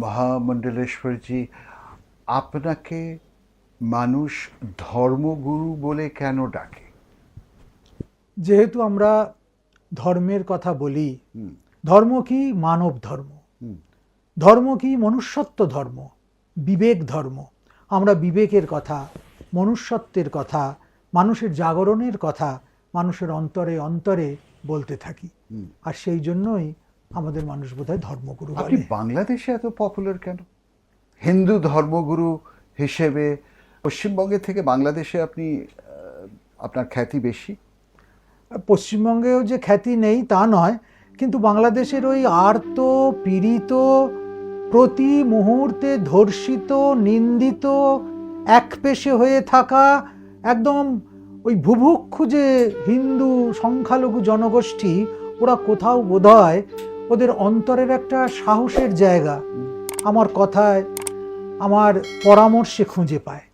মহামণ্ডলেশ্বরজি, আপনাকে মানুষ ধর্মগুরু বলে কেন ডাকে? যেহেতু আমরা ধর্মের কথা বলি, ধর্ম কি? মানব ধর্ম। ধর্ম কি? মনুষ্যত্ব ধর্ম, বিবেক ধর্ম। আমরা বিবেকের কথা, মনুষ্যত্বের কথা, মানুষের জাগরণের কথা মানুষের অন্তরে অন্তরে বলতে থাকি। আর সেই জন্যই আমাদের মানুষ বোধহয় ধর্মগুরু আপনি বলে। বাংলাদেশে এত পপুলার কেন? হিন্দু ধর্মগুরু হিসেবে পশ্চিমবঙ্গে থেকে বাংলাদেশে আপনি আপনার খ্যাতি বেশি। পশ্চিমবঙ্গেও যে খ্যাতি নেই তা নয়, কিন্তু বাংলাদেশের ওই আর্ত পীড়িত, প্রতি মুহূর্তে ধর্ষিত, নিন্দিত, একপেশে হয়ে থাকা একদম ওই বুভুক্ষু যে হিন্দু সংখ্যালঘু জনগোষ্ঠী, ওরা কোথাও বোধহয় ওদের অন্তরের একটা সাহসের জায়গা আমার কথায়, আমার পরামর্শে খুঁজে পায়।